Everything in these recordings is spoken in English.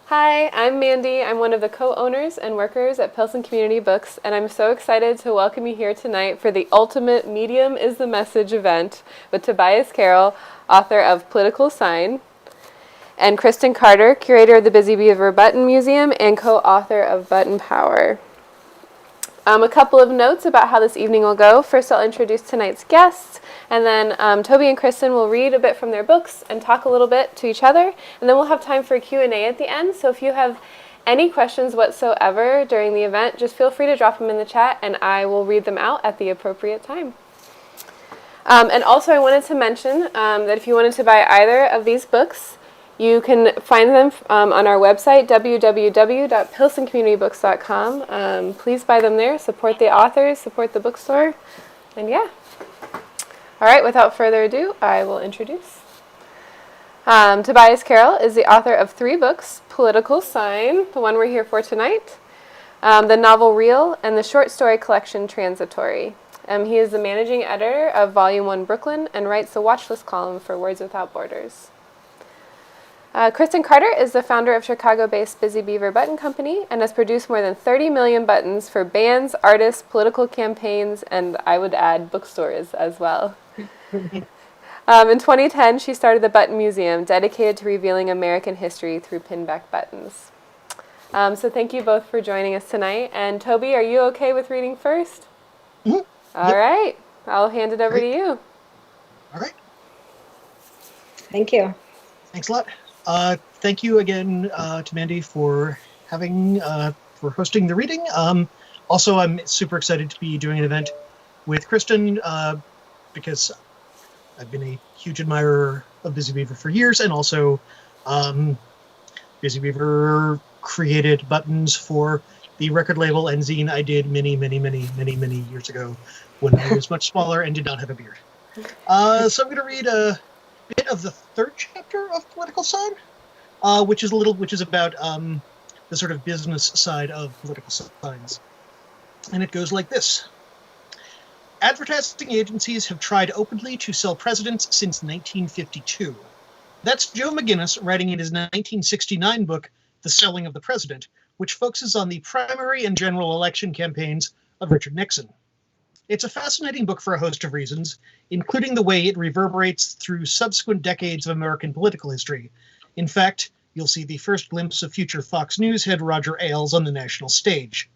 Hi, I'm Mandy. I'm one of the co-owners and workers at Pilsen Community Books, and I'm so excited to welcome you here tonight for the Ultimate Medium is the Message event with Tobias Carroll, author of Political Sign, and Christen Carter, curator of the Busy Beaver Button Museum and co-author of Button Power. A couple of notes about how this evening will go. First, I'll introduce tonight's guests, and then Toby and Christen will read a bit from their books and talk a little bit to each other, and then we'll have time for a Q&A at the end. So if you have any questions whatsoever during the event, just feel free to drop them in the chat, and I will read them out at the appropriate time. And also, I wanted to mention that if you wanted to buy either of these books, you can find them on our website, www.pilsencommunitybooks.com. Please buy them there. Support the authors, support the bookstore. And yeah. All right, without further ado, I will introduce. Tobias Carroll is the author of 3 books, Political Sign, the one we're here for tonight, the novel Real, and the short story collection Transitory. He is the managing editor of Volume 1 Brooklyn and writes the watchlist column for Words Without Borders. Christen Carter is the founder of Chicago-based Busy Beaver Button Company and has produced more than 30 million buttons for bands, artists, political campaigns, and I would add bookstores as well. In 2010, she started the Button Museum, dedicated to revealing American history through pinback buttons. So thank you both for joining us tonight. And Toby, are you okay with reading first? Mm-hmm. All right. I'll hand it over to you. All right. Thank you. Thanks a lot. Thank you again to Mandy for hosting the reading. Also, I'm super excited to be doing an event with Christen because I've been a huge admirer of Busy Beaver for years, and also Busy Beaver created buttons for the record label and zine I did many years ago when I was much smaller and did not have a beard. So I'm going to read a bit of the 3rd chapter of Political Sign, which is about the sort of business side of political signs. And it goes like this. Advertising agencies have tried openly to sell presidents since 1952. That's Joe McGinnis writing in his 1969 book, The Selling of the President, which focuses on the primary and general election campaigns of Richard Nixon. It's a fascinating book for a host of reasons, including the way it reverberates through subsequent decades of American political history. In fact, you'll see the first glimpse of future Fox News head Roger Ailes on the national stage.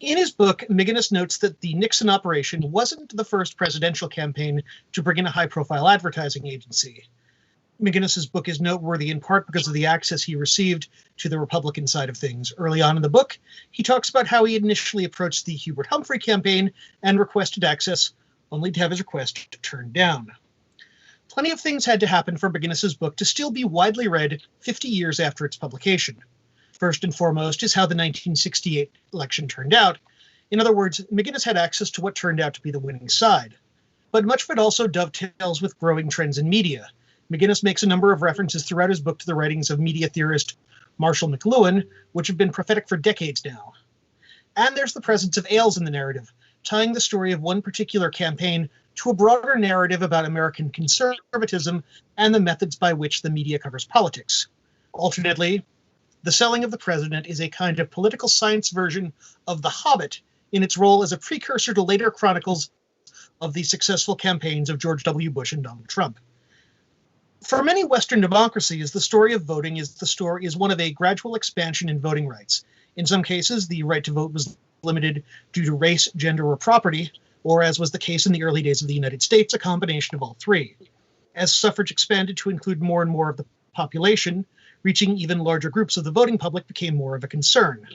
In his book, McGinnis notes that the Nixon operation wasn't the first presidential campaign to bring in a high-profile advertising agency. McGinnis's book is noteworthy in part because of the access he received to the Republican side of things. Early on in the book, he talks about how he initially approached the Hubert Humphrey campaign and requested access, only to have his request turned down. Plenty of things had to happen for McGinnis's book to still be widely read 50 years after its publication. First and foremost is how the 1968 election turned out. In other words, McGinnis had access to what turned out to be the winning side. But much of it also dovetails with growing trends in media. McGinnis makes a number of references throughout his book to the writings of media theorist Marshall McLuhan, which have been prophetic for decades now. And there's the presence of Ailes in the narrative, tying the story of one particular campaign to a broader narrative about American conservatism and the methods by which the media covers politics. Alternately, The Selling of the President is a kind of political science version of The Hobbit in its role as a precursor to later chronicles of the successful campaigns of George W. Bush and Donald Trump. For many Western democracies, the story of voting is one of a gradual expansion in voting rights. In some cases, the right to vote was limited due to race, gender, or property, or as was the case in the early days of the United States, a combination of all three. As suffrage expanded to include more and more of the population, reaching even larger groups of the voting public became more of a concern.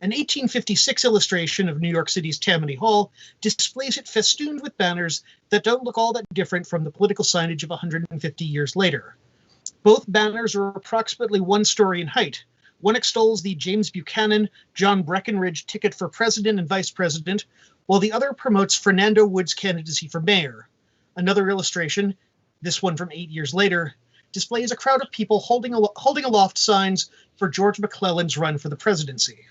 An 1856 illustration of New York City's Tammany Hall displays it festooned with banners that don't look all that different from the political signage of 150 years later. Both banners are approximately 1 story in height. One extols the James Buchanan, John Breckinridge ticket for president and vice president, while the other promotes Fernando Wood's candidacy for mayor. Another illustration, this one from 8 years later, displays a crowd of people holding aloft signs for George McClellan's run for the presidency.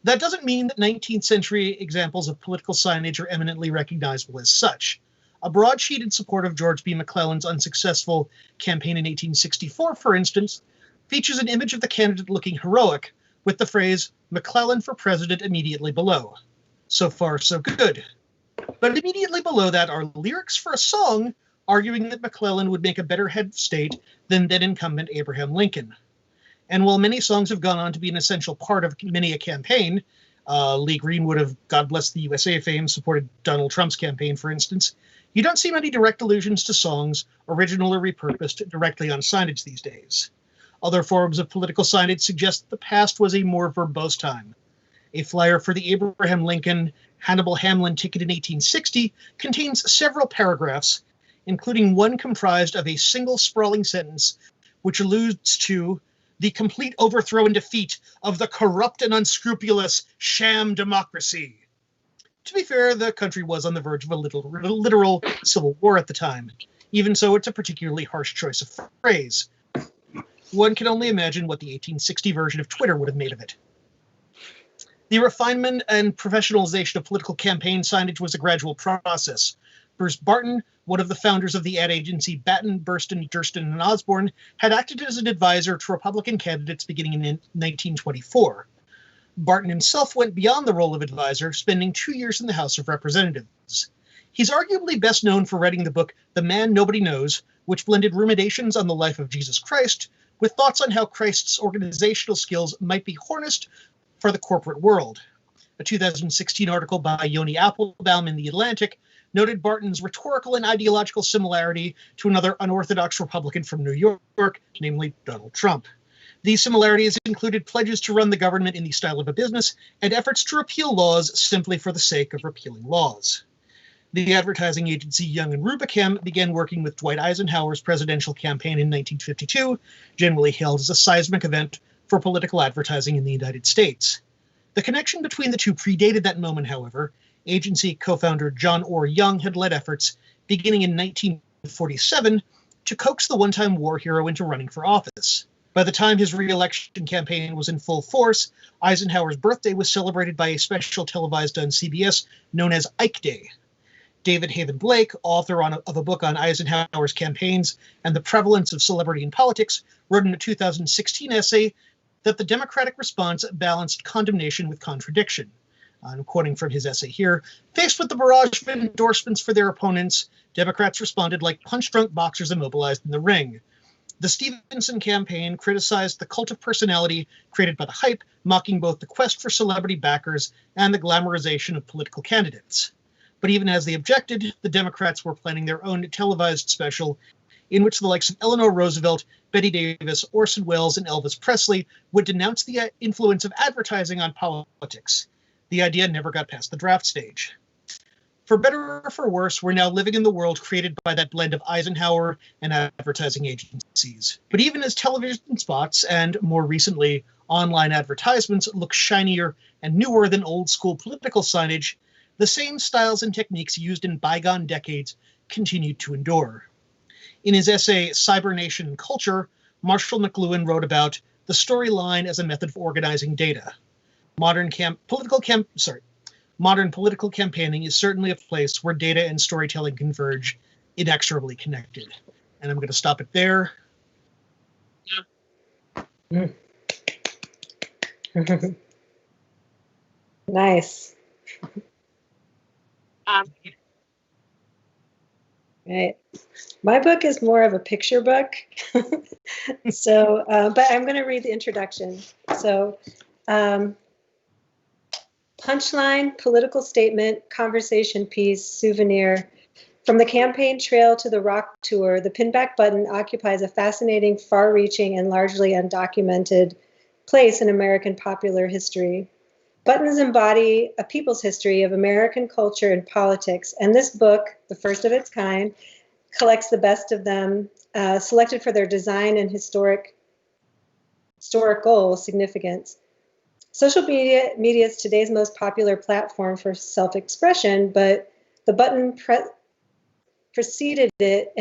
That doesn't mean that 19th century examples of political signage are eminently recognizable as such. A broadsheet in support of George B. McClellan's unsuccessful campaign in 1864, for instance, features an image of the candidate looking heroic, with the phrase, "McClellan for president" immediately below. So far, so good. But immediately below that are lyrics for a song arguing that McClellan would make a better head of state than then-incumbent Abraham Lincoln. And while many songs have gone on to be an essential part of many a campaign, Lee Greenwood of God Bless the USA fame supported Donald Trump's campaign, for instance, you don't see many direct allusions to songs, original or repurposed, directly on signage these days. Other forms of political signage suggest the past was a more verbose time. A flyer for the Abraham Lincoln Hannibal Hamlin ticket in 1860 contains several paragraphs, including one comprised of a single sprawling sentence which alludes to the complete overthrow and defeat of the corrupt and unscrupulous sham democracy. To be fair, the country was on the verge of a literal civil war at the time. Even so, it's a particularly harsh choice of phrase. One can only imagine what the 1860 version of Twitter would have made of it. The refinement and professionalization of political campaign signage was a gradual process. Bruce Barton, one of the founders of the ad agency Batten, Burston, Durston, and Osborne, had acted as an advisor to Republican candidates beginning in 1924. Barton himself went beyond the role of advisor, spending 2 years in the House of Representatives. He's arguably best known for writing the book The Man Nobody Knows, which blended ruminations on the life of Jesus Christ with thoughts on how Christ's organizational skills might be harnessed for the corporate world. A 2016 article by Yoni Applebaum in The Atlantic noted Barton's rhetorical and ideological similarity to another unorthodox Republican from New York, namely Donald Trump. These similarities included pledges to run the government in the style of a business and efforts to repeal laws simply for the sake of repealing laws. The advertising agency Young and Rubicam began working with Dwight Eisenhower's presidential campaign in 1952, generally hailed as a seismic event for political advertising in the United States. The connection between the two predated that moment, however. Agency co-founder John Orr Young had led efforts, beginning in 1947, to coax the one-time war hero into running for office. By the time his re-election campaign was in full force, Eisenhower's birthday was celebrated by a special televised on CBS known as Ike Day. David Haven Blake, author of a book on Eisenhower's campaigns and the prevalence of celebrity in politics, wrote in a 2016 essay that the Democratic response balanced condemnation with contradiction. I'm quoting from his essay here. Faced with the barrage of endorsements for their opponents, Democrats responded like punch-drunk boxers immobilized in the ring. The Stevenson campaign criticized the cult of personality created by the hype, mocking both the quest for celebrity backers and the glamorization of political candidates. But even as they objected, the Democrats were planning their own televised special in which the likes of Eleanor Roosevelt, Betty Davis, Orson Welles, and Elvis Presley would denounce the influence of advertising on politics. The idea never got past the draft stage. For better or for worse, we're now living in the world created by that blend of Eisenhower and advertising agencies. But even as television spots and, more recently, online advertisements look shinier and newer than old-school political signage, the same styles and techniques used in bygone decades continue to endure. In his essay, Cyber Nation and Culture, Marshall McLuhan wrote about the storyline as a method of organizing data. Modern political campaigning is certainly a place where data and storytelling converge, inexorably connected. And I'm going to stop it there. Nice. Right. My book is more of a picture book. So, but I'm going to read the introduction. So, punchline, political statement, conversation piece, souvenir. From the campaign trail to the rock tour, the pinback button occupies a fascinating, far-reaching, and largely undocumented place in American popular history. Buttons embody a people's history of American culture and politics, and this book, the first of its kind, collects the best of them, selected for their design and historical significance. Social media is today's most popular platform for self-expression, but the button preceded it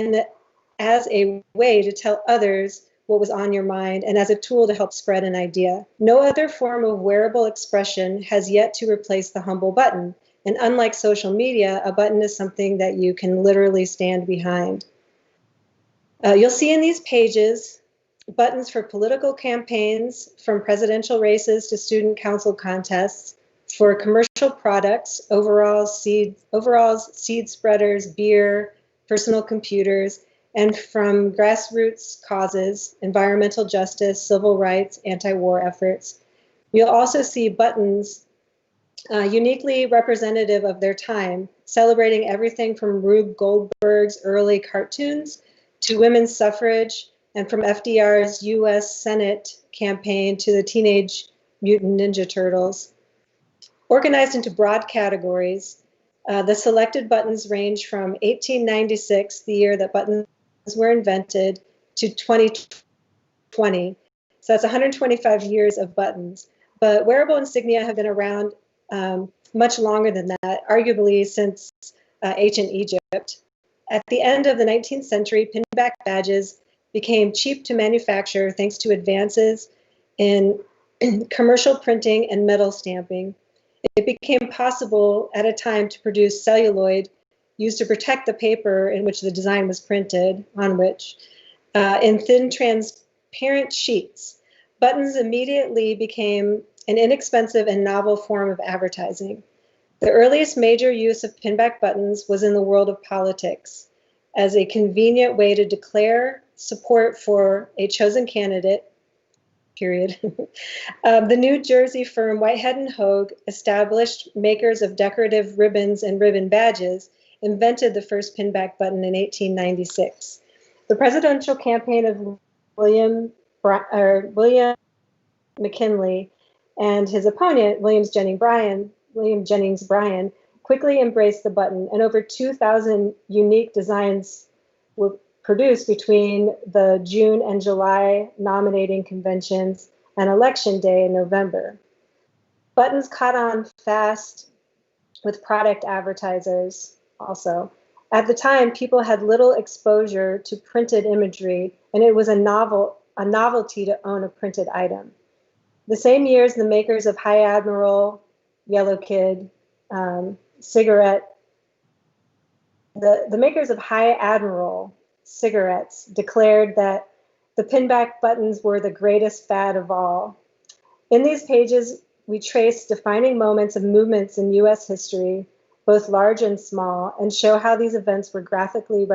as a way to tell others what was on your mind and as a tool to help spread an idea. No other form of wearable expression has yet to replace the humble button. And unlike social media, a button is something that you can literally stand behind. You'll see in these pages buttons for political campaigns, from presidential races to student council contests, for commercial products, overalls, seed spreaders, beer, personal computers, and from grassroots causes, environmental justice, civil rights, anti-war efforts. You'll also see buttons uniquely representative of their time, celebrating everything from Rube Goldberg's early cartoons to women's suffrage, and from FDR's US Senate campaign to the Teenage Mutant Ninja Turtles. Organized into broad categories, the selected buttons range from 1896, the year that buttons were invented, to 2020. So that's 125 years of buttons. But wearable insignia have been around much longer than that, arguably since ancient Egypt. At the end of the 19th century, pinback badges became cheap to manufacture thanks to advances in commercial printing and metal stamping. It became possible at a time to produce celluloid used to protect the paper in which the design was printed, on which, in thin transparent sheets. Buttons immediately became an inexpensive and novel form of advertising. The earliest major use of pinback buttons was in the world of politics, as a convenient way to declare support for a chosen candidate, period. The New Jersey firm Whitehead and Hogue, established makers of decorative ribbons and ribbon badges, invented the first pinback button in 1896. The presidential campaign of William McKinley and his opponent, William Jennings Bryan, quickly embraced the button, and over 2,000 unique designs were produced between the June and July nominating conventions and Election Day in November. Buttons caught on fast with product advertisers also. At the time, people had little exposure to printed imagery, and it was a novelty to own a printed item. The same years, the makers of High Admiral, Yellow Kid, cigarette, the makers of High Admiral cigarettes declared that the pinback buttons were the greatest fad of all. In these pages, we trace defining moments of movements in US history, both large and small, and show how these events were graphically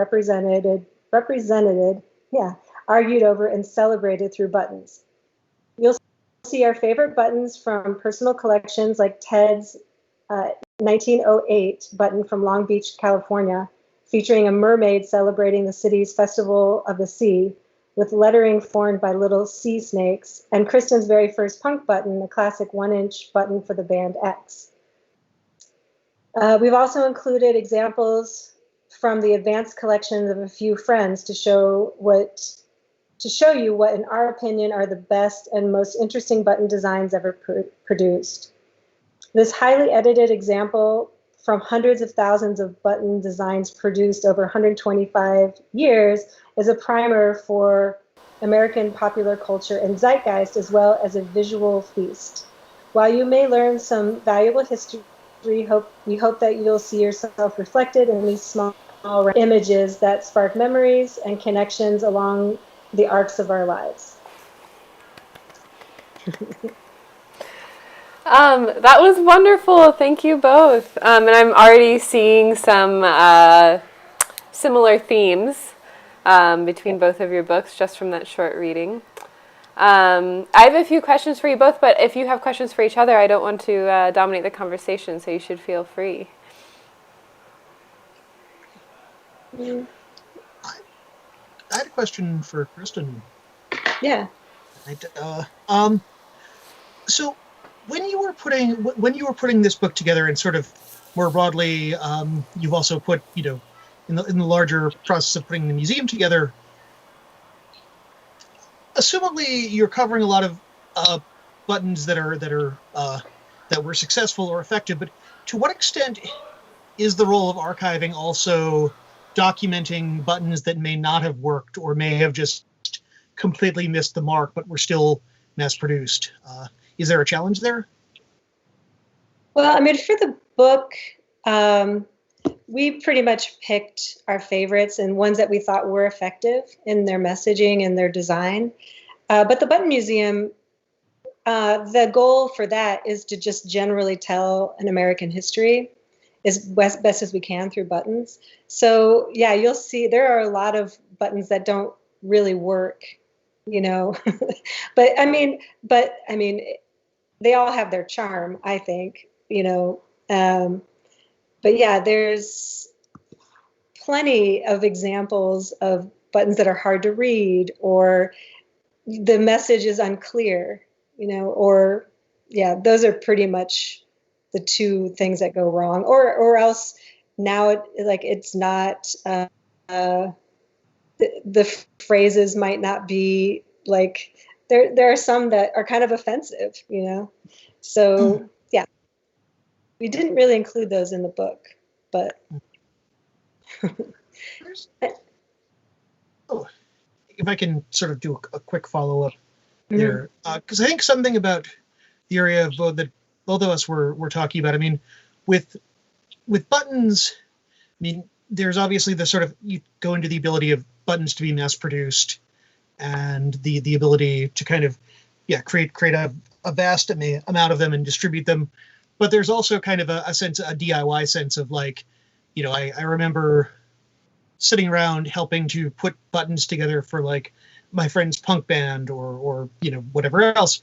argued over and celebrated through buttons. You'll see our favorite buttons from personal collections like Ted's 1908 button from Long Beach, California, featuring a mermaid celebrating the city's Festival of the Sea with lettering formed by little sea snakes, and Christen's very first punk button, the classic 1-inch button for the band X. We've also included examples from the advanced collections of a few friends to show you what, in our opinion, are the best and most interesting button designs ever produced. This highly edited example from hundreds of thousands of button designs produced over 125 years is a primer for American popular culture and zeitgeist, as well as a visual feast. While you may learn some valuable history, we hope that you'll see yourself reflected in these small images that spark memories and connections along the arcs of our lives. That was wonderful. Thank you both. And I'm already seeing some similar themes between both of your books just from that short reading. I have a few questions for you both, but if you have questions for each other, I don't want to dominate the conversation, so you should feel free. I had a question for Christen. Yeah. So when you were putting this book together, and sort of more broadly, you've also put, in the larger process of putting the museum together, assumably you're covering a lot of buttons that were successful or effective. But to what extent is the role of archiving also documenting buttons that may not have worked or may have just completely missed the mark but were still mass-produced? Is there a challenge there? Well, I mean, for the book, we pretty much picked our favorites and ones that we thought were effective in their messaging and their design. But the Button Museum, the goal for that is to just generally tell an American history as best as we can through buttons. So yeah, you'll see there are a lot of buttons that don't really work, you know. but I mean, they all have their charm, I think, you know. But yeah, there's plenty of examples of buttons that are hard to read, or the message is unclear, you know, or yeah, those are pretty much the two things that go wrong, or else now it's not, the phrases might not be like, there are some that are kind of offensive, you know. So yeah, we didn't really include those in the book, but Oh, if I can sort of do a quick follow-up there, because I think something about the area of that both of us were talking about. I mean, with buttons, I mean, there's obviously the sort of, you go into the ability of buttons to be mass-produced, and the ability to kind of, create a vast amount of them and distribute them. But there's also kind of a sense, a DIY sense of like, you know, I remember sitting around helping to put buttons together for like my friend's punk band or you know, whatever else.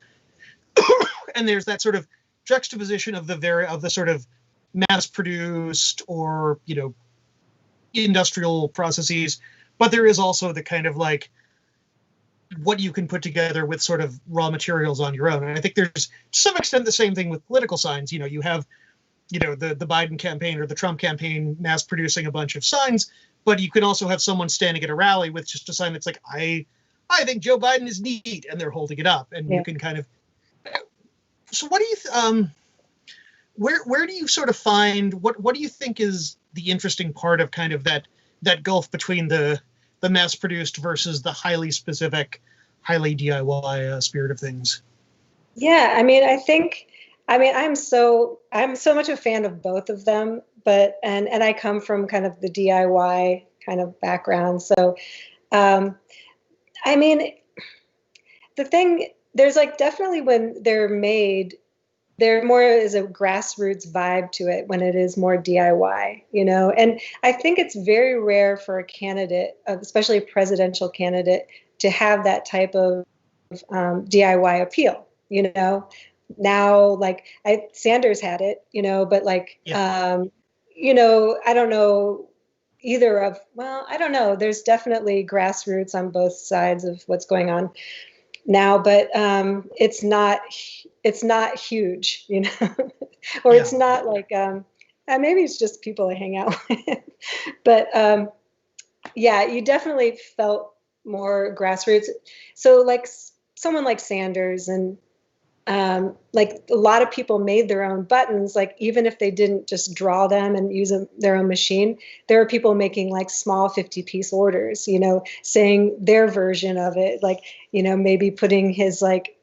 And there's that sort of juxtaposition of the sort of mass-produced or, you know, industrial processes, but there is also the kind of like what you can put together with sort of raw materials on your own. And I think there's to some extent the same thing with political signs. You know, you have, you know, the Biden campaign or the Trump campaign mass producing a bunch of signs, but you can also have someone standing at a rally with just a sign that's like, I think Joe Biden is neat, and they're holding it up, and you can kind of. So what do you where do you sort of find what do you think is the interesting part of kind of that gulf between the mass produced versus the highly specific, highly DIY spirit of things? Yeah, I mean, I'm so much a fan of both of them, but and I come from kind of the DIY kind of background. So, I mean, there's like definitely when they're made, there more is a grassroots vibe to it when it is more DIY, you know. And I think it's very rare for a candidate, especially a presidential candidate, to have that type of DIY appeal, you know. Now, like Sanders had it, you know, but like, you know, I don't know I don't know. There's definitely grassroots on both sides of what's going on now, but it's not huge, you know, or it's not like, maybe it's just people I hang out with, but yeah, you definitely felt more grassroots. So like someone like Sanders and like a lot of people made their own buttons, like even if they didn't just draw them and use their own machine, there were people making like small 50-piece orders, you know, saying their version of it, like, you know, maybe putting his like,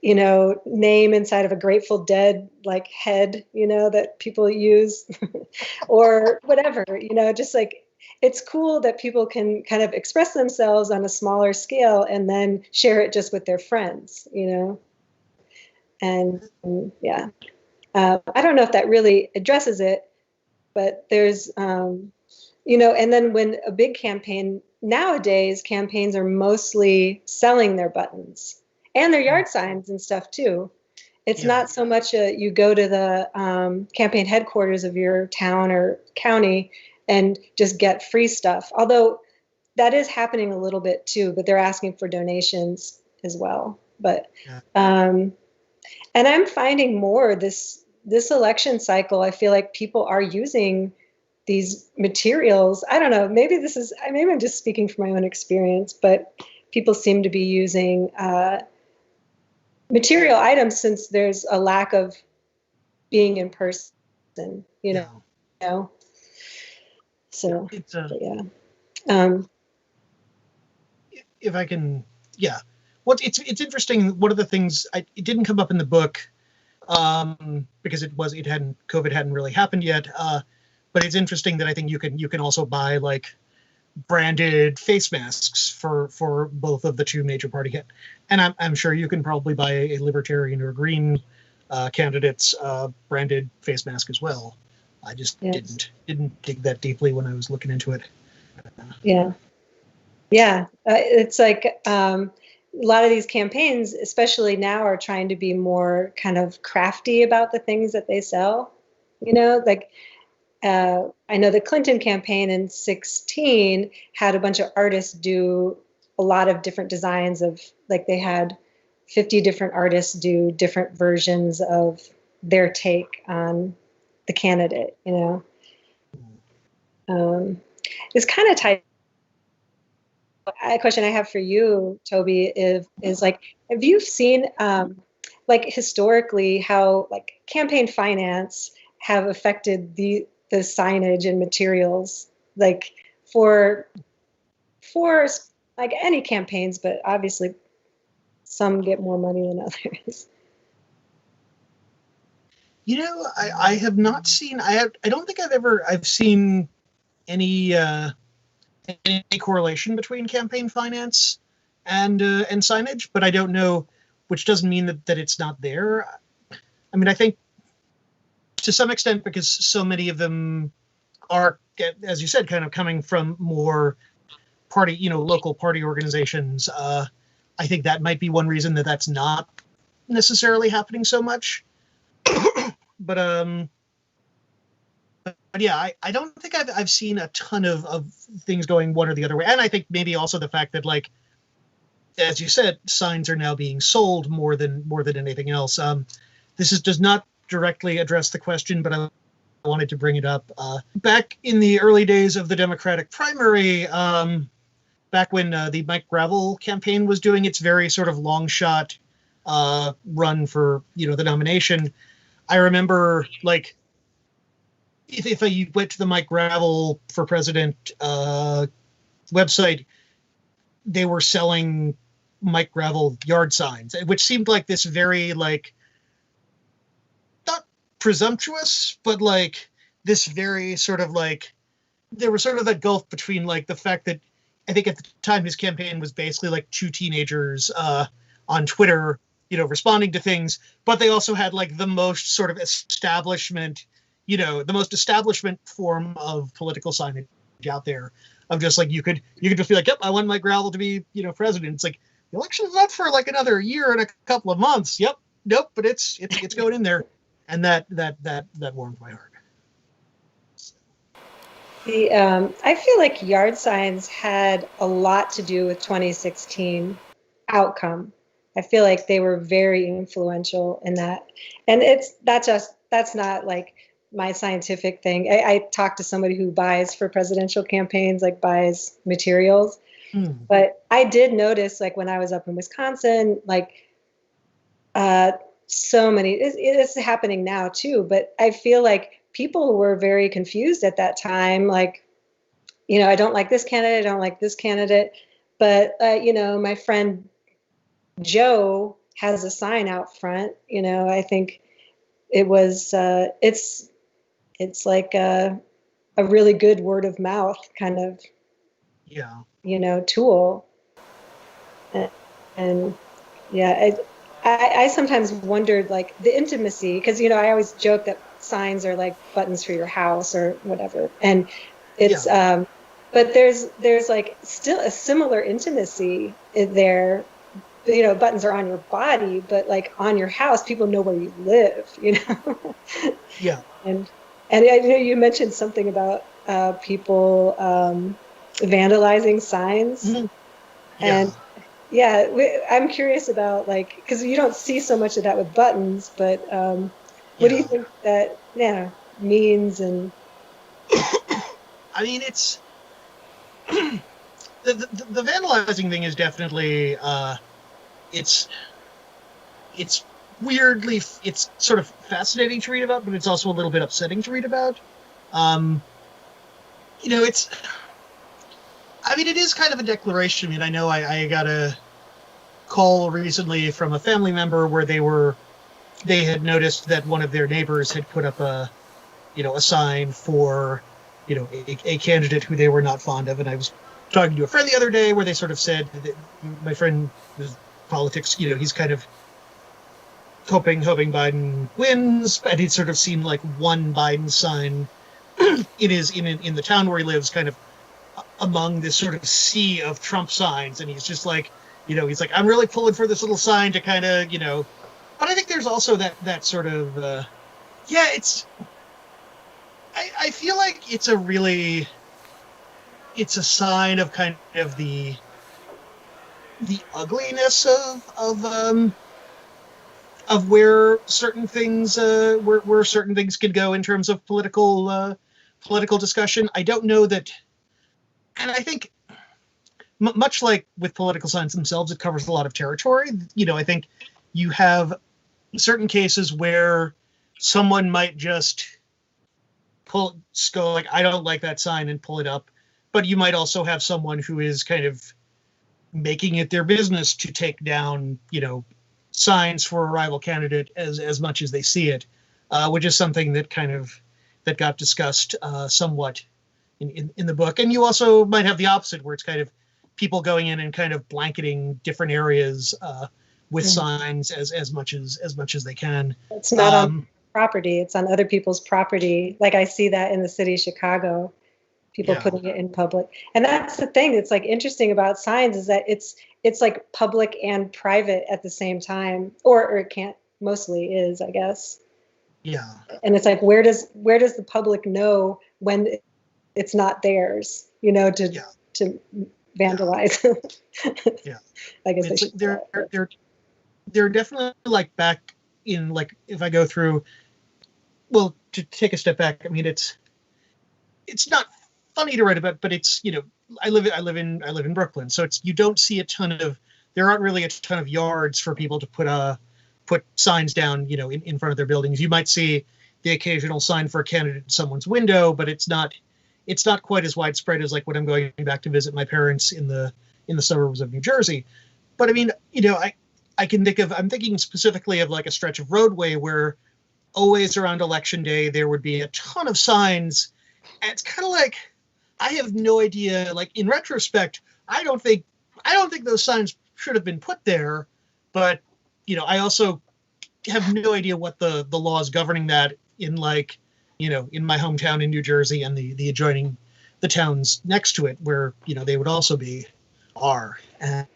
you know, name inside of a Grateful Dead like head, you know, that people use or whatever, you know, just like, it's cool that people can kind of express themselves on a smaller scale and then share it just with their friends, you know. And yeah, I don't know if that really addresses it, but there's, you know, and then when a big campaign, nowadays campaigns are mostly selling their buttons and their yard signs and stuff too. It's not so much you go to the campaign headquarters of your town or county and just get free stuff. Although that is happening a little bit too, but they're asking for donations as well. But, and I'm finding more this election cycle, I feel like people are using these materials. I don't know, maybe I'm just speaking from my own experience, but people seem to be using material items since there's a lack of being in person, you know. So It's if I can, well, it's interesting. One of the things it didn't come up in the book because COVID hadn't really happened yet. but it's interesting that I think you can also buy like branded face masks for both of the two major party and I'm sure you can probably buy a libertarian or green candidate's branded face mask as well. I just didn't dig that deeply when I was looking into it. It's like a lot of these campaigns, especially now, are trying to be more kind of crafty about the things that they sell. Like I know the Clinton campaign in 2016 had a bunch of artists do a lot of different designs of, like, they had 50 different artists do different versions of their take on the candidate. It's kind of tight. A question I have for you, Toby, is like, have you seen like historically how like campaign finance have affected the signage and materials, like for like any campaigns, but obviously some get more money than others. I have not seen. I don't think I've seen any correlation between campaign finance and signage, but I don't know, which doesn't mean that it's not there. I mean, I think to some extent, because so many of them are, as you said, kind of coming from more party, local party organizations. I think that might be one reason that's not necessarily happening so much. But yeah, I don't think I've seen a ton of things going one or the other way. And I think maybe also the fact that, like, as you said, signs are now being sold more than anything else. This does not directly address the question, but I wanted to bring it up. Back in the early days of the Democratic primary, back when the Mike Gravel campaign was doing its very sort of long shot run for the nomination, I remember, like, if you went to the Mike Gravel for President website, they were selling Mike Gravel yard signs, which seemed like this very, like, not presumptuous, but like this very sort of like, there was sort of that gulf between, like, the fact that I think at the time his campaign was basically like two teenagers on Twitter, responding to things, but they also had like the most sort of establishment, the most establishment form of political signage out there, of just like, you could just be like, yep, I want Mike Gravel to be, president. It's like, the election's not for like another year and a couple of months. Yep. Nope. But it's going in there. And that warmed my heart. I feel like yard signs had a lot to do with 2016 outcome. I feel like they were very influential in that. And that's not like my scientific thing. I talked to somebody who buys for presidential campaigns, like buys materials. But I did notice, like, when I was up in Wisconsin, like, so many, it's happening now too, but I feel like people were very confused at that time. Like, I don't like this candidate, I don't like this candidate. But, my friend Joe has a sign out front. I think it was, it's like a really good word of mouth kind of, tool. And yeah, I sometimes wondered, like, the intimacy, because, I always joke that signs are like buttons for your house or whatever. And it's, but there's like still a similar intimacy there. Buttons are on your body, but like on your house, people know where you live, Yeah. And I know you mentioned something about people vandalizing signs. Mm-hmm. And I'm curious about, like, because you don't see so much of that with buttons, but what do you think that means? And I mean, it's the vandalizing thing is definitely it's weirdly, it's sort of fascinating to read about, but it's also a little bit upsetting to read about. It's, I mean, it is kind of a declaration. I mean, I know I got a call recently from a family member where they had noticed that one of their neighbors had put up a a sign for, a candidate who they were not fond of. And I was talking to a friend the other day where they sort of said that my friend was politics, he's kind of hoping Biden wins, and it sort of seemed like one Biden sign in the town where he lives, kind of among this sort of sea of Trump signs, and he's just like, he's like, I'm really pulling for this little sign to kind of, But I think there's also that sort of, yeah, it's. I feel like it's a sign of kind of the ugliness of where certain things where certain things could go in terms of political discussion. I don't know that, and I think much like with political signs themselves, it covers a lot of territory. I think you have certain cases where someone might just go like, I don't like that sign, and pull it up. But you might also have someone who is kind of making it their business to take down, signs for a rival candidate as much as they see it, which is something that got discussed somewhat in the book. And you also might have the opposite, where it's kind of people going in and kind of blanketing different areas with signs as much as they can. It's not on property; it's on other people's property. Like I see that in the city of Chicago, people putting it in public. And that's the thing that's like interesting about signs, is that it's like public and private at the same time, or it can't, mostly is, I guess. Yeah. And it's like, where does the public know when it's not theirs, to vandalize? Yeah. I guess it's they're definitely like back in, like, if I go through, well, to take a step back, I mean, it's not funny to write about, but it's, I live in Brooklyn, so you don't see there aren't really a ton of yards for people to put signs down, in front of their buildings. You might see the occasional sign for a candidate in someone's window, but it's not quite as widespread as like when I'm going back to visit my parents in the suburbs of New Jersey. But I mean, I'm thinking specifically of like a stretch of roadway where always around election day there would be a ton of signs, and it's kind of like, I have no idea. Like, in retrospect, I don't think those signs should have been put there, but I also have no idea what the laws governing that in, like, in my hometown in New Jersey and the adjoining, the towns next to it where they would also are, and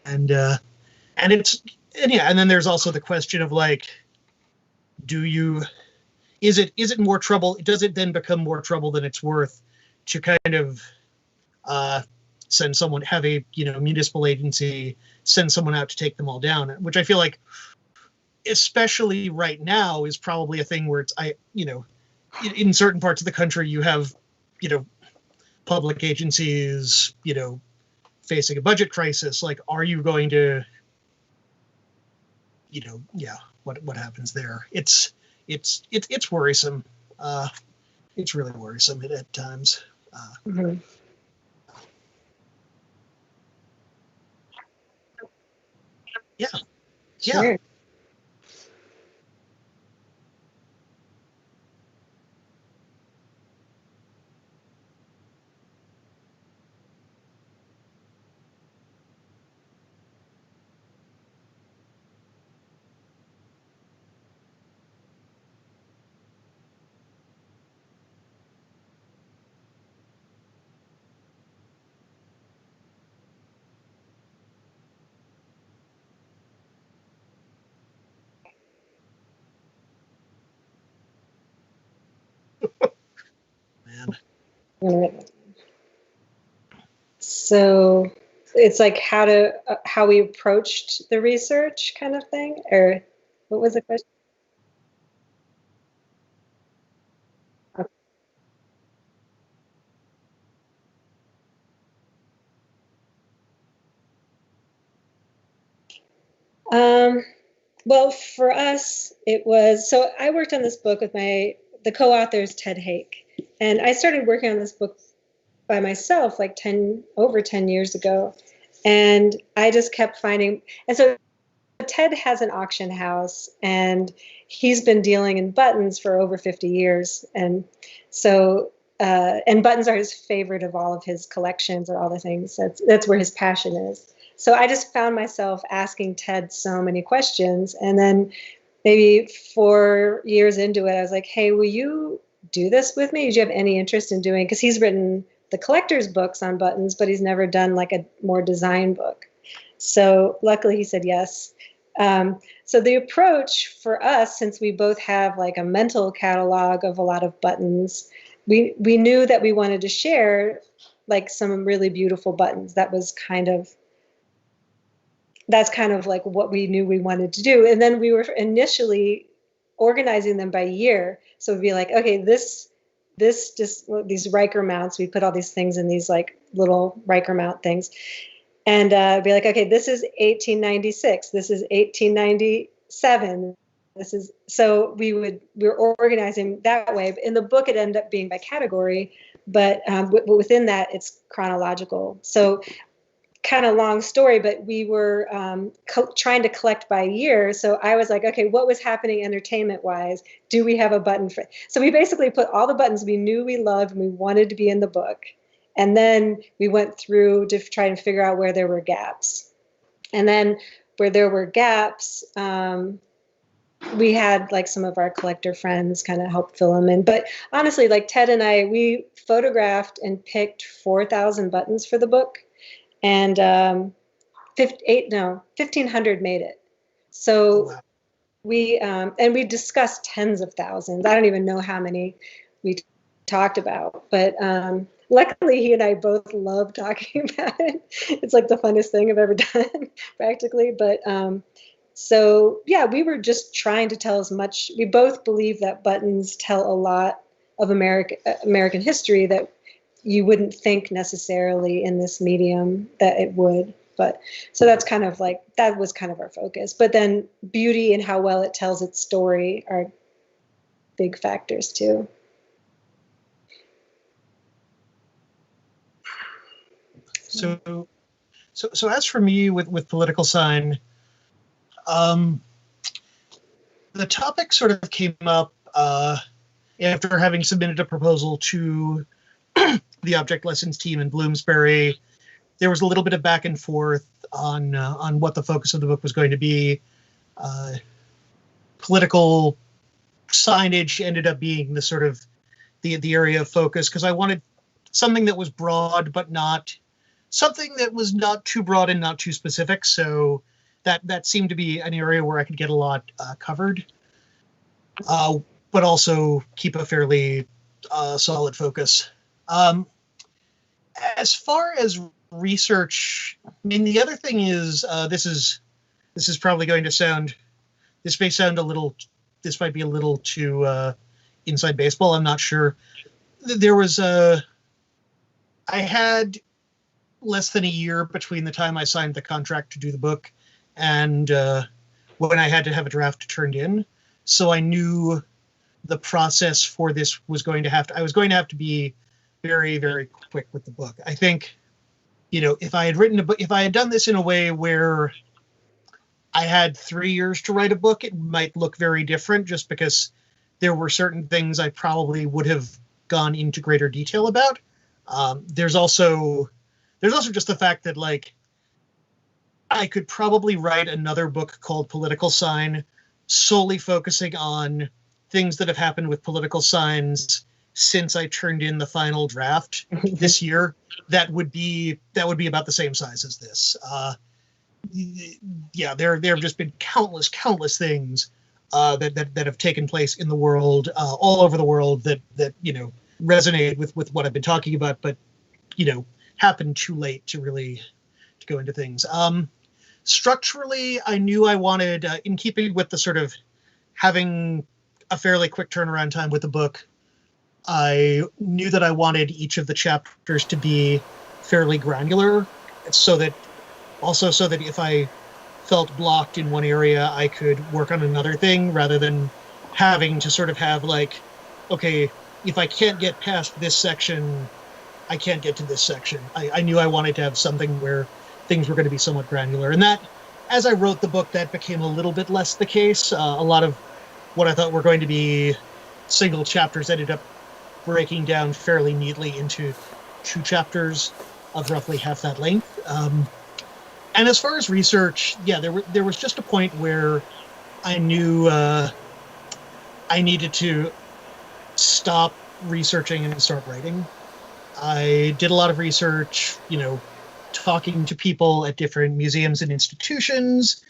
then there's also the question of like, is it more trouble? Does it then become more trouble than it's worth to kind of send someone, have a municipal agency send someone out to take them all down, which I feel like, especially right now, is probably a thing where in certain parts of the country you have public agencies facing a budget crisis. Like, are you going to what happens there? It's worrisome. It's really worrisome at times. Mm-hmm. Yeah. Sure. Man. So it's like how we approached the research kind of thing, or what was the question? Um, well, for us, it was, so I worked on this book with the co-author is Ted Hake, and I started working on this book by myself like over 10 years ago, and I just kept finding, and so Ted has an auction house, and he's been dealing in buttons for over 50 years. And so, and buttons are his favorite of all of his collections or all the things. That's where his passion is. So I just found myself asking Ted so many questions. And then maybe 4 years into it, I was like, hey, will you do this with me? Do you have any interest in doing, because he's written the collector's books on buttons, but he's never done like a more design book. So luckily he said yes. So the approach for us, since we both have like a mental catalog of a lot of buttons, we knew that we wanted to share like some really beautiful buttons. That's kind of like what we knew we wanted to do. And then we were initially organizing them by year. So it'd be like, okay, this just these Riker mounts, we put all these things in these like little Riker mount things. And be like, okay, this is 1896. This is 1897. This is, so we were organizing that way. In the book, it ended up being by category, but within that, it's chronological. So kind of long story, but we were trying to collect by year. So I was like, okay, what was happening entertainment-wise? Do we have a button for? So we basically put all the buttons we knew we loved and we wanted to be in the book. And then we went through to try and figure out where there were gaps. And then where there were gaps, we had like some of our collector friends kind of help fill them in. But honestly, like Ted and I, we photographed and picked 4,000 buttons for the book. And 1,500 made it. So we discussed tens of thousands. I don't even know how many we talked about, but luckily he and I both love talking about it. It's like the funnest thing I've ever done, practically. But so yeah, we were just trying to tell as much. We both believe that buttons tell a lot of American history that you wouldn't think necessarily in this medium that it would. But so that's kind of like, that was kind of our focus. But then beauty and how well it tells its story are big factors too. So as for me with Political Sign, the topic sort of came up after having submitted a proposal to the Object Lessons team in Bloomsbury. There was a little bit of back and forth on what the focus of the book was going to be. Political signage ended up being the sort of the area of focus, because I wanted something that was broad, but not something that was not too broad and not too specific. So that seemed to be an area where I could get a lot covered, but also keep a fairly solid focus. As far as research, I mean, the other thing is, this is probably going to sound, this may sound a little, this might be a little too inside baseball. I'm not sure. There was I had less than a year between the time I signed the contract to do the book and when I had to have a draft turned in. So I knew the process for this was going to have to, I was going to have to be very, very quick with the book. I think, if I had written a book, if I had done this in a way where I had 3 years to write a book, it might look very different, just because there were certain things I probably would have gone into greater detail about. There's also just the fact that, like, I could probably write another book called Political Sign, solely focusing on things that have happened with political signs since I turned in the final draft this year. That would be about the same size as this. There have just been countless things that have taken place in the world, all over the world, that resonate with what I've been talking about, but happened too late to really to go into things. Structurally, I knew I wanted, in keeping with the sort of having a fairly quick turnaround time with the book, I knew that I wanted each of the chapters to be fairly granular, so that if I felt blocked in one area, I could work on another thing, rather than having to sort of have like, okay, if I can't get past this section, I can't get to this section. I knew I wanted to have something where things were going to be somewhat granular, and that as I wrote the book, that became a little bit less the case. A lot of what I thought were going to be single chapters ended up breaking down fairly neatly into 2 chapters of roughly half that length. And as far as research, yeah, there was just a point where I knew I needed to stop researching and start writing. I did a lot of research, talking to people at different museums and institutions,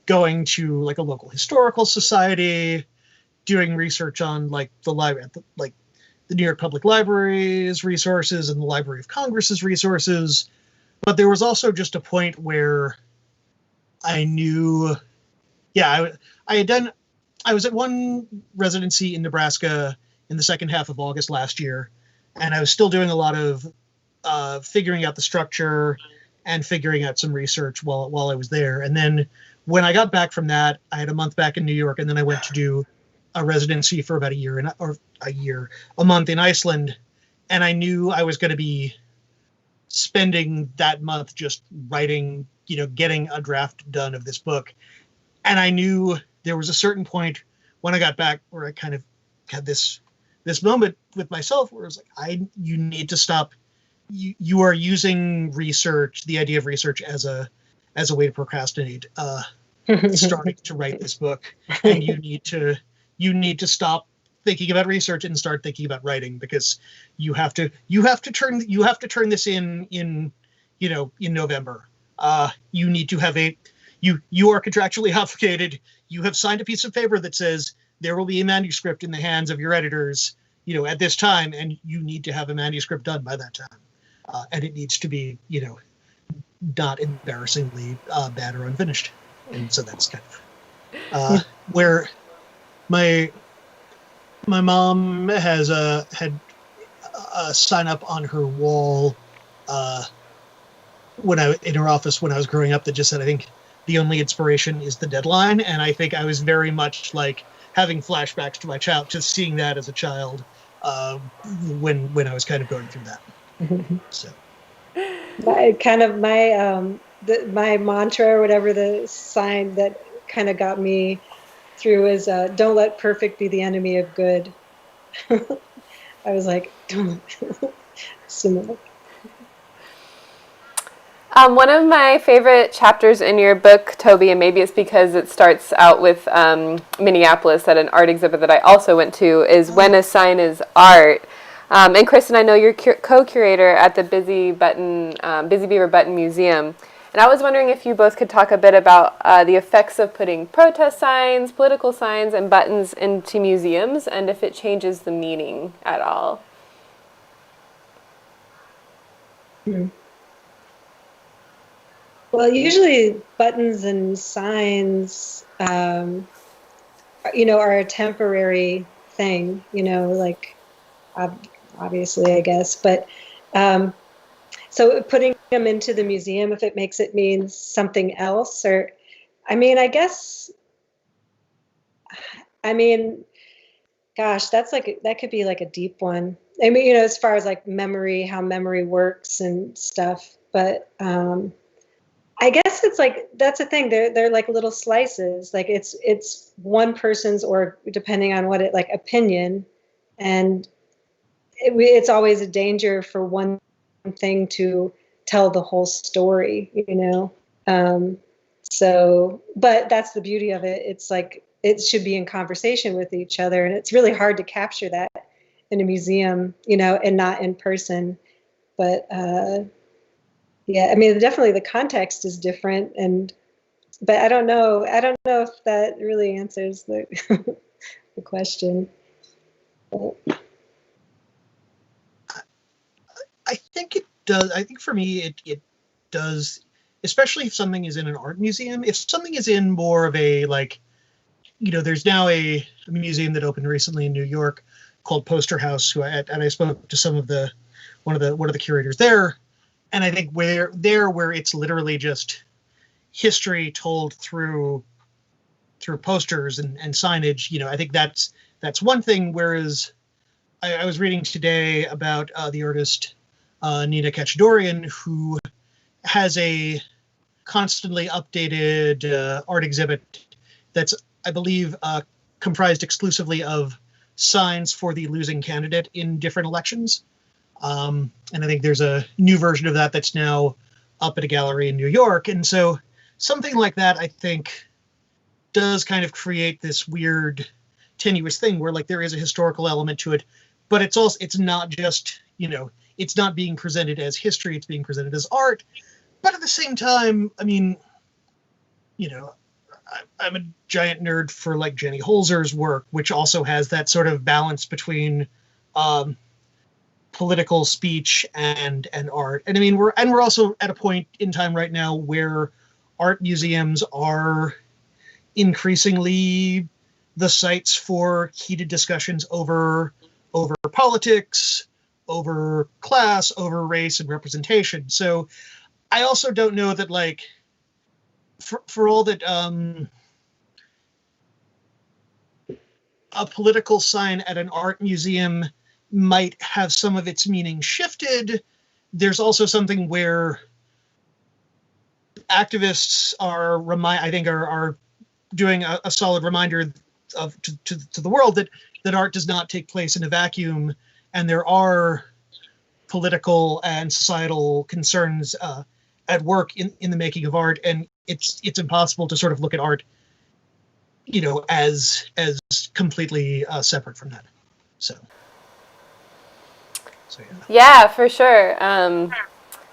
going to like a local historical society, doing research on like the library, like the New York Public Library's resources and the Library of Congress's resources. But there was also just a point where I knew, yeah, I was at one residency in Nebraska in the second half of August last year, and I was still doing a lot of figuring out the structure and figuring out some research while I was there. And then when I got back from that, I had a month back in New York, and then I went to do a residency for about a month in Iceland, and I knew I was going to be spending that month just writing, getting a draft done of this book. And I knew there was a certain point when I got back where I kind of had this moment with myself where I was like, you need to stop. You are using research, the idea of research as a way to procrastinate, starting to write this book. And you need to stop thinking about research and start thinking about writing, because you have to turn this in November. You need to have you are contractually obligated. You have signed a piece of paper that says there will be a manuscript in the hands of your editors, at this time, and you need to have a manuscript done by that time. And it needs to be, not embarrassingly bad or unfinished. And so that's kind of where my mom has had a sign up on her wall in her office when I was growing up that just said, I think the only inspiration is the deadline. And I think I was very much like having flashbacks to my child, just seeing that as a child when I was kind of going through that. So my mantra or whatever, the sign that kind of got me through is don't let perfect be the enemy of good. I was like, don't. Similar. One of my favorite chapters in your book, Toby, and maybe it's because it starts out with Minneapolis at an art exhibit that I also went to, is When a Sign is Art. And Christen, I know you're co-curator at the Busy Beaver Button Museum. And I was wondering if you both could talk a bit about the effects of putting protest signs, political signs, and buttons into museums, and if it changes the meaning at all. Well, usually buttons and signs, are a temporary thing, like obviously, I guess. But so putting them into the museum, if it makes it mean something else, gosh, that could be like a deep one. I mean, as far as like memory, how memory works and stuff. But I guess it's like, that's the thing. They're like little slices. Like it's one person's, or depending on what opinion, and it's always a danger for one thing to tell the whole story, So, but that's the beauty of it. It's like it should be in conversation with each other, and it's really hard to capture that in a museum, and not in person. But yeah, I mean, definitely the context is different, but I don't know if that really answers the the question. But. I think it does. I think for me, it does, especially if something is in an art museum. If something is in more of a there's now a museum that opened recently in New York called Poster House, and I spoke to one of the curators there, and I think where it's literally just history told through posters and signage. I think that's one thing. Whereas I was reading today about the artist Nina Kachadorian, who has a constantly updated art exhibit that's, I believe, comprised exclusively of signs for the losing candidate in different elections. And I think there's a new version of that that's now up at a gallery in New York. And so something like that, I think, does kind of create this weird tenuous thing where like there is a historical element to it, but it's not just, it's not being presented as history, it's being presented as art. But at the same time, I mean, I'm a giant nerd for like Jenny Holzer's work, which also has that sort of balance between political speech and art. And I mean, we're also at a point in time right now where art museums are increasingly the sites for heated discussions over politics, over class, over race and representation. So I also don't know that, like, for all that a political sign at an art museum might have some of its meaning shifted, there's also something where activists are doing a solid reminder to the world that art does not take place in a vacuum, and there are political and societal concerns at work in the making of art, and it's impossible to sort of look at art, as completely separate from that. So yeah. Yeah, for sure.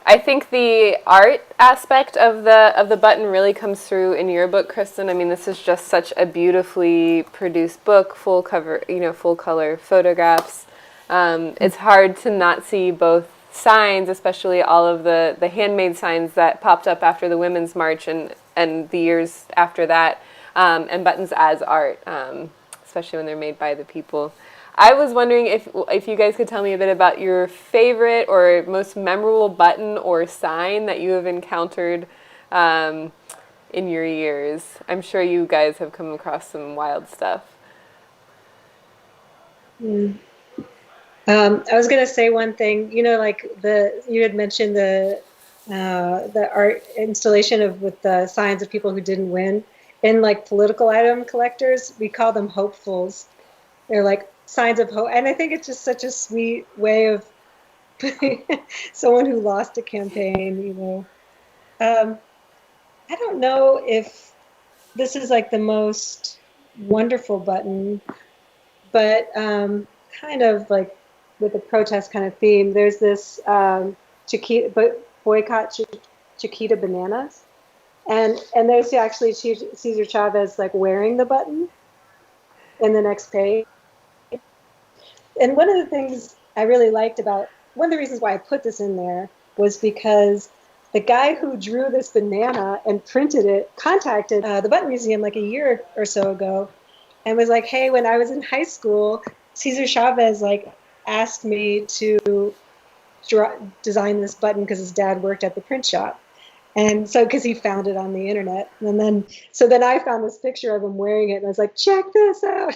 I think the art aspect of the button really comes through in your book, Christen. I mean, this is just such a beautifully produced book, full cover, full color photographs. It's hard to not see both signs, especially all of the handmade signs that popped up after the Women's March and the years after that, and buttons as art, especially when they're made by the people. I was wondering if you guys could tell me a bit about your favorite or most memorable button or sign that you have encountered in your years. I'm sure you guys have come across some wild stuff. I was going to say one thing. Like you had mentioned the art installation with the signs of people who didn't win. In like political item collectors, we call them hopefuls. They're like signs of hope, and I think it's just such a sweet way of someone who lost a campaign. I don't know if this is like the most wonderful button, but kind of like with a protest kind of theme. There's this boycott Chiquita bananas, and there's actually Cesar Chavez like wearing the button in the next page. And one of the things I really liked one of the reasons why I put this in there was because the guy who drew this banana and printed it contacted the Button Museum like a year or so ago and was like, hey, when I was in high school, Cesar Chavez like asked me to design this button because his dad worked at the print shop. And so, because he found it on the internet. And then I found this picture of him wearing it and I was like, check this out.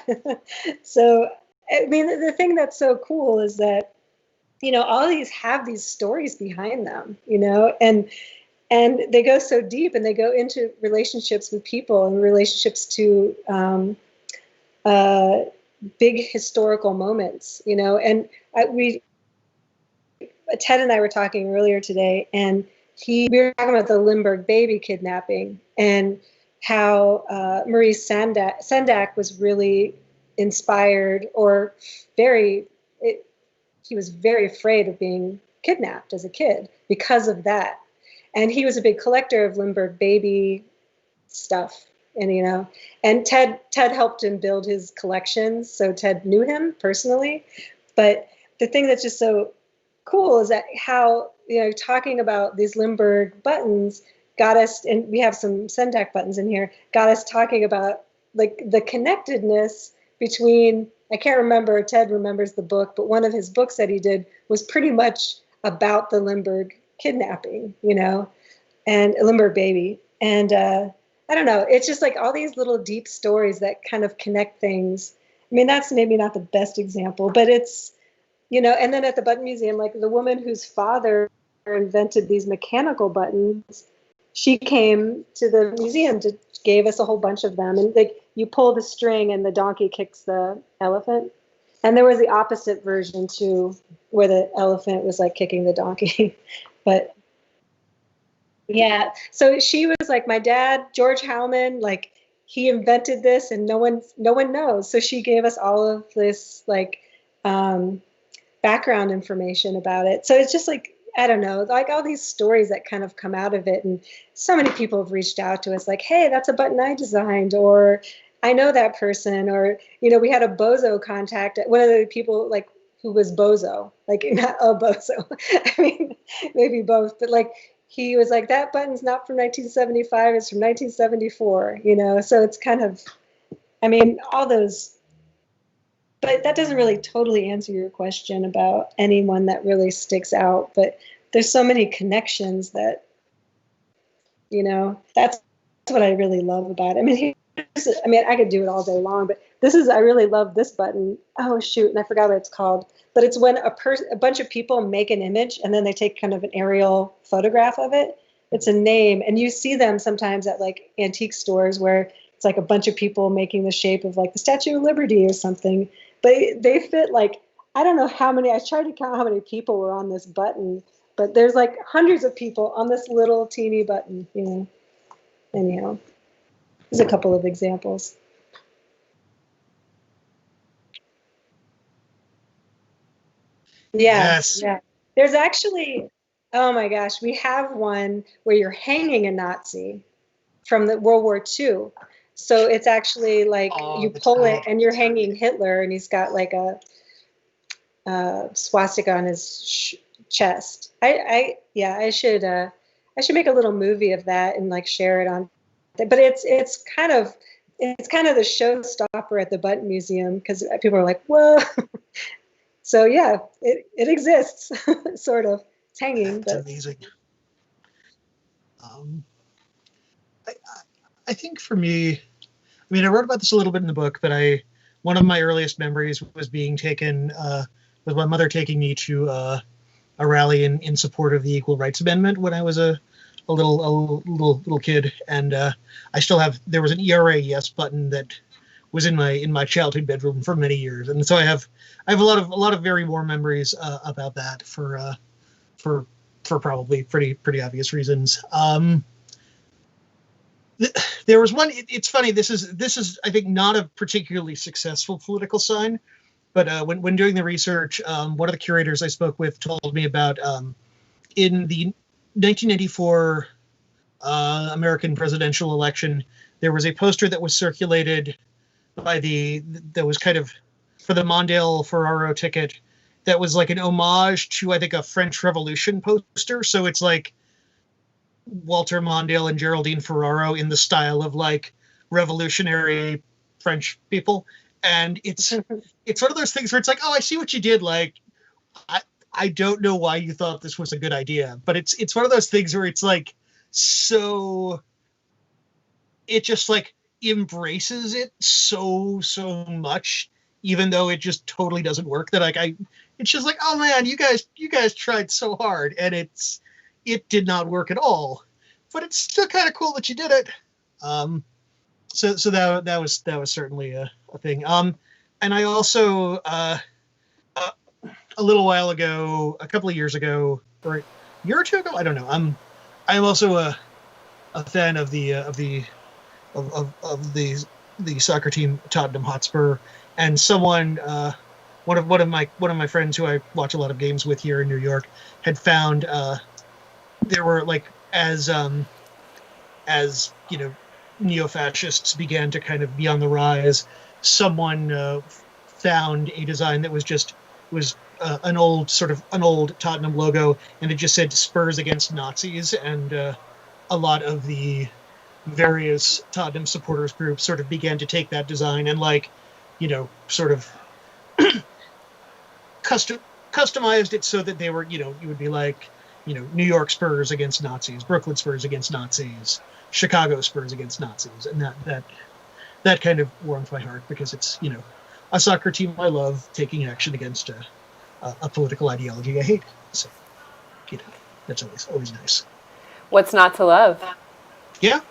So, I mean, the thing that's so cool is that, all these have these stories behind them, and they go so deep and they go into relationships with people and relationships to big historical moments, and Ted and I were talking earlier today, and we were talking about the Lindbergh baby kidnapping and how Maurice Sendak was really inspired or he was very afraid of being kidnapped as a kid because of that. And he was a big collector of Lindbergh baby stuff. And, and Ted helped him build his collections. So Ted knew him personally. But the thing that's just so cool is that how, talking about these Lindbergh buttons got us, and we have some Sendak buttons in here, got us talking about like the connectedness between, I can't remember, Ted remembers the book, but one of his books that he did was pretty much about the Lindbergh kidnapping, and Lindbergh baby. And I don't know, it's just like all these little deep stories that kind of connect things. I mean, that's maybe not the best example, but it's, and then at the Button Museum, like the woman whose father invented these mechanical buttons, she came to the museum gave us a whole bunch of them, and like you pull the string and the donkey kicks the elephant. And there was the opposite version too, where the elephant was like kicking the donkey. But yeah, so she was like, my dad, George Howman, like he invented this, and no one knows. So she gave us all of this like background information about it. So it's just like, I don't know, like all these stories that kind of come out of it. And so many people have reached out to us like, hey, that's a button I designed, or I know that person, or, you know, we had a bozo contact, one of the people like who was bozo, like not a bozo. I mean, maybe both, but like he was like, that button's not from 1975, it's from 1974, you know? So it's kind of, I mean, all those, but that doesn't really totally answer your question about anyone that really sticks out. But there's so many connections that, you know, that's what I really love about it. I mean, I could do it all day long, but I really love this button. Oh, shoot. And I forgot what it's called. But it's when a bunch of people make an image and then they take kind of an aerial photograph of it. It's a name. And you see them sometimes at like antique stores where it's like a bunch of people making the shape of like the Statue of Liberty or something. But they fit like, I don't know how many, I tried to count how many people were on this button, but there's like hundreds of people on this little teeny button, you know. Anyhow, there's a couple of examples. Yeah, Yes. yeah. There's actually, oh my gosh, we have one where you're hanging a Nazi from the World War II. So it's actually like you pull it and you're hanging Hitler, and he's got like a swastika on his chest. I should make a little movie of that and like share it on. But it's kind of the showstopper at the Button Museum because people are like, whoa. So yeah, it exists, sort of. It's hanging. It's amazing. I think for me, I mean, I wrote about this a little bit in the book, but one of my earliest memories was being taken, with my mother taking me to a rally in support of the Equal Rights Amendment when I was a little kid, and I still have. There was an ERA yes button that was in my childhood bedroom for many years, and so I have a lot of very warm memories about that for probably pretty obvious reasons. There was one. It's funny. This is I think not a particularly successful political sign, but when doing the research, one of the curators I spoke with told me about in the 1994 American presidential election, there was a poster that was circulated that was kind of for the Mondale Ferraro ticket that was like an homage to, I think, a French Revolution poster. So it's like Walter Mondale and Geraldine Ferraro in the style of like revolutionary French people. And it's one of those things where it's like, oh, I see what you did. Like, I don't know why you thought this was a good idea, but it's one of those things where it's like, so it just like embraces it so much, even though it just totally doesn't work, that like it's just like, oh man, you guys tried so hard and it did not work at all, but it's still kind of cool that you did it. So that was certainly a thing. And I also a little while ago, a couple of years ago, or a year or two ago, I don't know. I'm also a fan of the soccer team Tottenham Hotspur, and someone one of my friends who I watch a lot of games with here in New York had found there were like as you know, neo-fascists began to kind of be on the rise, someone found a design that was an old Tottenham logo, and it just said Spurs against Nazis, and a lot of the various Tottenham supporters groups sort of began to take that design and, like, you know, sort of customized it so that they were, you know, you would be like, you know, New York Spurs against Nazis, Brooklyn Spurs against Nazis, Chicago Spurs against Nazis, and that kind of warms my heart because it's, you know, a soccer team I love taking action against a political ideology I hate. So, you know, that's always nice. What's not to love? Yeah.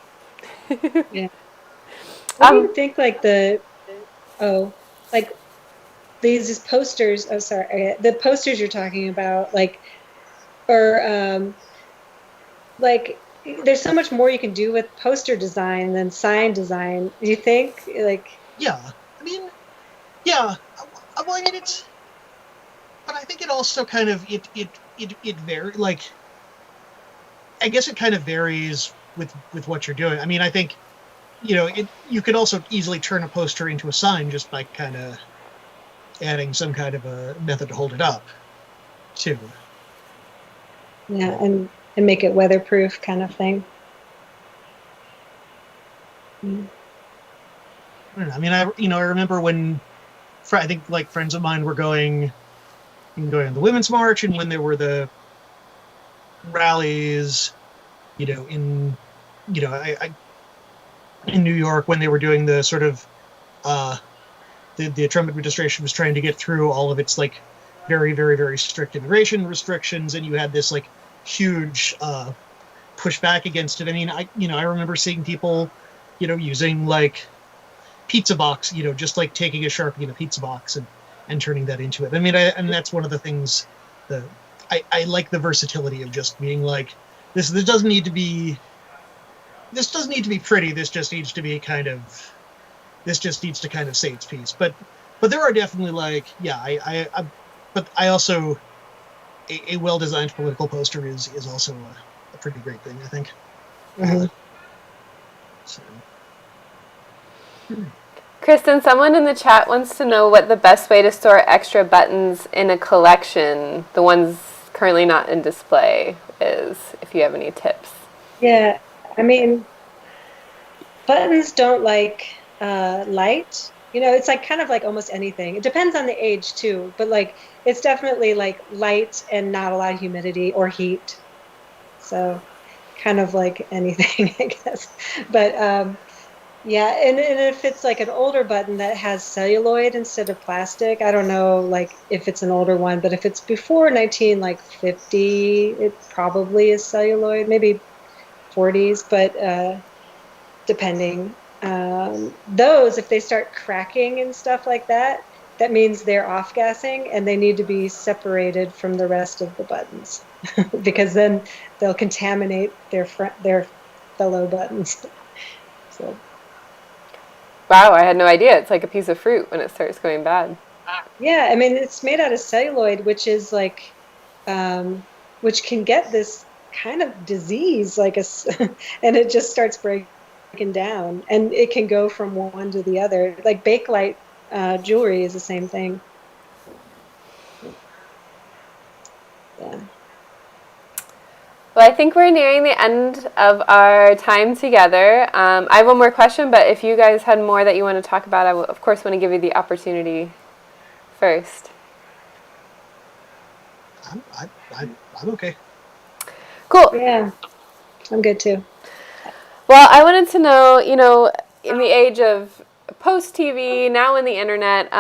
Yeah. What do Um, you think, like like these posters? Oh, sorry, the posters you're talking about, or like, there's so much more you can do with poster design than sign design. Do you think? Like, Yeah. I mean, yeah. Well, I mean, but I think it also kind of it vary. Like, I guess it kind of varies with what you're doing. I mean, I think you could also easily turn a poster into a sign just by kind of adding some kind of a method to hold it up too. yeah, and make it weatherproof kind of thing. Mm. I don't know. I mean, I remember when I think like friends of mine were going on the Women's March, and when there were the rallies, in I in New York when they were doing the sort of uh, the Trump administration was trying to get through all of its like very very very strict immigration restrictions, and you had this like huge pushback against it. I mean, I remember seeing people, using like pizza box, just like taking a Sharpie in a pizza box and turning that into it. I mean, and that's one of the things that I like the versatility of just being like this doesn't need to be this doesn't need to be pretty. This just needs to kind of say its piece. But there are definitely like yeah but I also a well designed political poster is also a pretty great thing I think. Mhm. So Kristen, someone in the chat wants to know what the best way to store extra buttons in a collection, the ones currently not in display, is, if you have any tips. Yeah, I mean, buttons don't like light. It's like kind of like almost anything. It depends on the age too, but like it's definitely like light and not a lot of humidity or heat. So kind of like anything, I guess. But yeah, and if it's like an older button that has celluloid instead of plastic, I don't know like if it's an older one, but if it's before 19 like 50, it probably is celluloid, maybe 40s, but depending. Those, if they start cracking and stuff like that, that means they're off gassing and they need to be separated from the rest of the buttons because then they'll contaminate their fellow buttons. So Wow, I had no idea. It's like a piece of fruit when it starts going bad. yeah, I mean it's made out of celluloid, which is like, which can get this kind of disease, and it just starts breaking down, and it can go from one to the other. Like Bakelite jewelry is the same thing. Yeah. Well, I think we're nearing the end of our time together. I have one more question, but if you guys had more that you want to talk about, I will, of course, want to give you the opportunity first. I'm I'm okay. Cool. Yeah, I'm good too. Well, I wanted to know, in the age of post TV, now in the internet,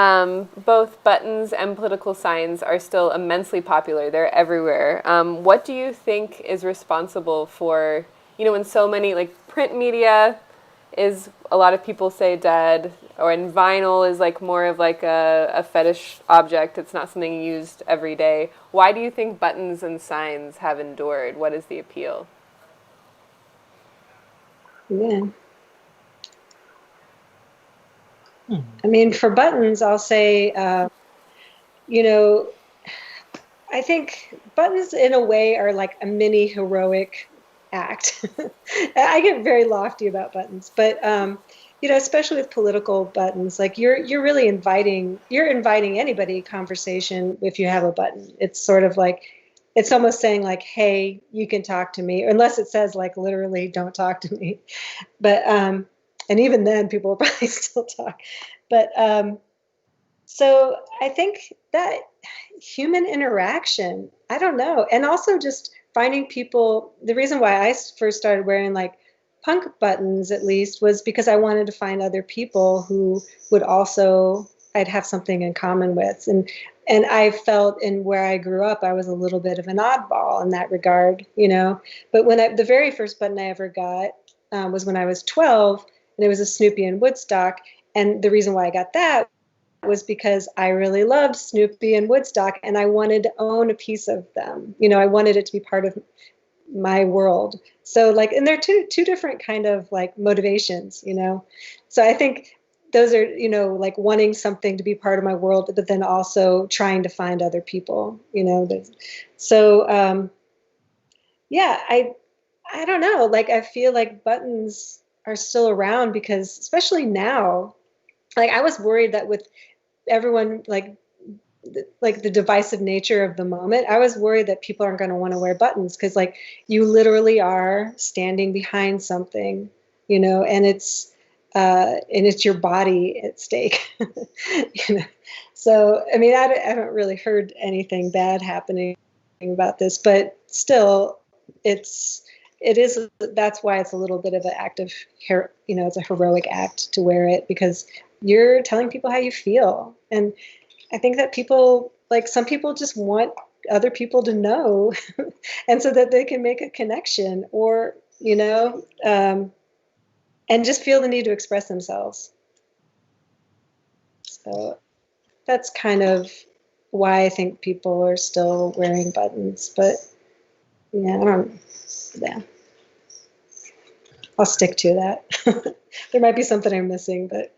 both buttons and political signs are still immensely popular. They're everywhere. What do you think is responsible for, when so many, like print media is, a lot of people say dead, or in vinyl is like more of like a fetish object. It's not something used every day. Why do you think buttons and signs have endured? What is the appeal? Yeah. Hmm. I mean, for buttons, I'll say, you know, I think buttons in a way are like a mini heroic act. I get very lofty about buttons, but especially with political buttons, like you're really inviting anybody conversation if you have a button. It's sort of like it's almost saying like, "Hey, you can talk to me," unless it says like literally, "Don't talk to me." But and even then, people will probably still talk. But so I think that human interaction, I don't know. And also just finding people, the reason why I first started wearing like punk buttons at least was because I wanted to find other people who would also, I'd have something in common with. And I felt in where I grew up, I was a little bit of an oddball in that regard. But the very first button I ever got, was when I was 12, and it was a Snoopy in Woodstock. And the reason why I got that was because I really loved Snoopy and Woodstock, and I wanted to own a piece of them. I wanted it to be part of my world. So like, and they're two different kind of like motivations. So I think those are, like wanting something to be part of my world, but then also trying to find other people. So yeah, I don't know. Like, I feel like buttons are still around because, especially now, like I was worried that with everyone like the divisive nature of the moment, I was worried that people aren't going to want to wear buttons because like you literally are standing behind something, and it's your body at stake. So I mean, I haven't really heard anything bad happening about this, but still, that's why it's a little bit of an act of it's a heroic act to wear it, because you're telling people how you feel. And I think that some people just want other people to know and so that they can make a connection or, and just feel the need to express themselves. So that's kind of why I think people are still wearing buttons. But yeah, I'll stick to that. There might be something I'm missing, but.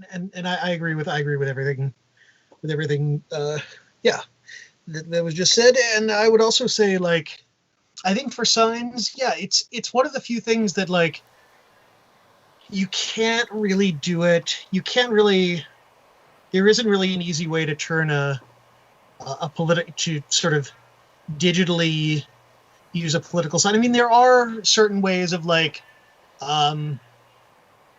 And I agree with everything yeah, that was just said. And I would also say, like, I think for signs, yeah, it's one of the few things that like you can't really do it. There isn't really an easy way to turn to sort of digitally use a political sign. I mean, there are certain ways of like,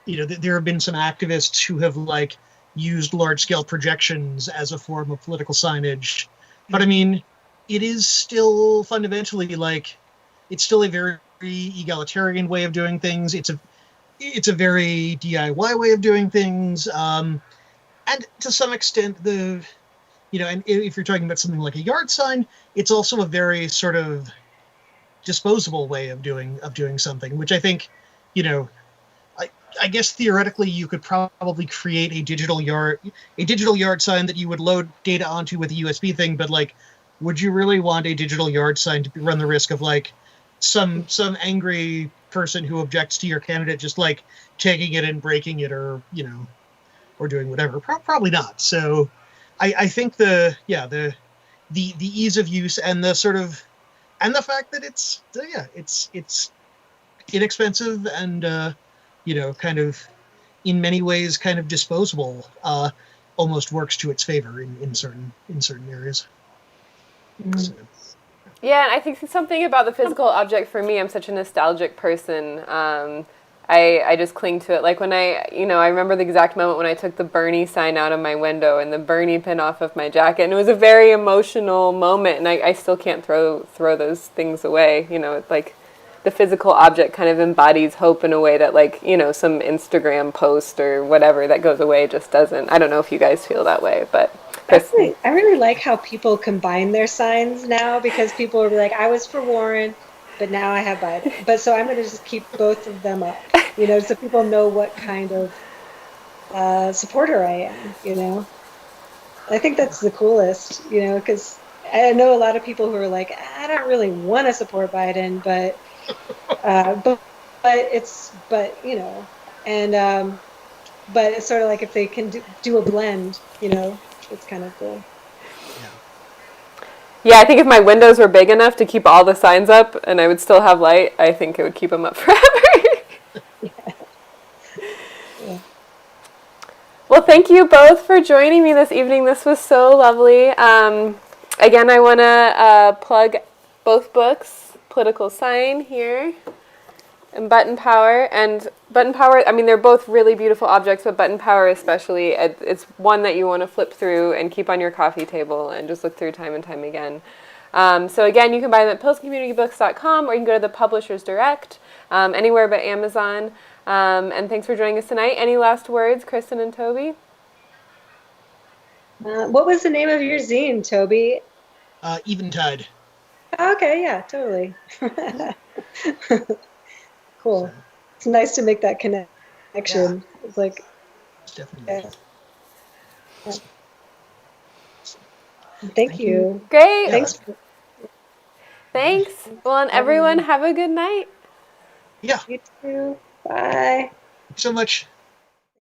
there have been some activists who have like used large-scale projections as a form of political signage. But I mean, it is still fundamentally like, it's still a very egalitarian way of doing things. It's a very DIY way of doing things. And to some extent, and if you're talking about something like a yard sign, it's also a very sort of disposable way of doing something, which I think, I guess theoretically you could probably create a digital yard sign that you would load data onto with a USB thing, but like, would you really want a digital yard sign to run the risk of like some angry person who objects to your candidate just like taking it and breaking it, or or doing whatever? Probably not. So I think the ease of use and the sort of, and the fact that it's inexpensive and kind of in many ways kind of disposable, almost works to its favor in certain areas. Mm. So. Yeah, and I think something about the physical object for me, I'm such a nostalgic person. I just cling to it. Like when I remember the exact moment when I took the Bernie sign out of my window and the Bernie pin off of my jacket, and it was a very emotional moment, and I still can't throw those things away. It's like the physical object kind of embodies hope in a way that, like, some Instagram post or whatever that goes away just doesn't. I don't know if you guys feel that way, but I really like how people combine their signs now, because people will be like, I was for Warren, but now I have Biden. But so I'm going to just keep both of them up, so people know what kind of supporter I am, I think that's the coolest, because I know a lot of people who are like, I don't really want to support Biden, but it's sort of like if they can do a blend, it's kind of cool. Yeah, I think if my windows were big enough to keep all the signs up and I would still have light, I think it would keep them up forever. Yeah. Well, thank you both for joining me this evening. This was so lovely. Again, I want to plug both books, Political Sign here, and Button Power. And Button Power, I mean, they're both really beautiful objects, but Button Power especially, it's one that you want to flip through and keep on your coffee table and just look through time and time again. So again, you can buy them at pilscommunitybooks.com, or you can go to the Publishers Direct, anywhere but Amazon. And thanks for joining us tonight. Any last words, Christen and Toby? What was the name of your zine, Toby? Eventide. Okay, yeah, totally. Cool. So, It's nice to make that yeah, connection. It's like, it's definitely. yeah, yeah. Thank Thank you. you. Great. Yeah. Thanks for All right. Thanks. Well, and having everyone me. have a good night. Yeah. You too. Bye. Thank you so much.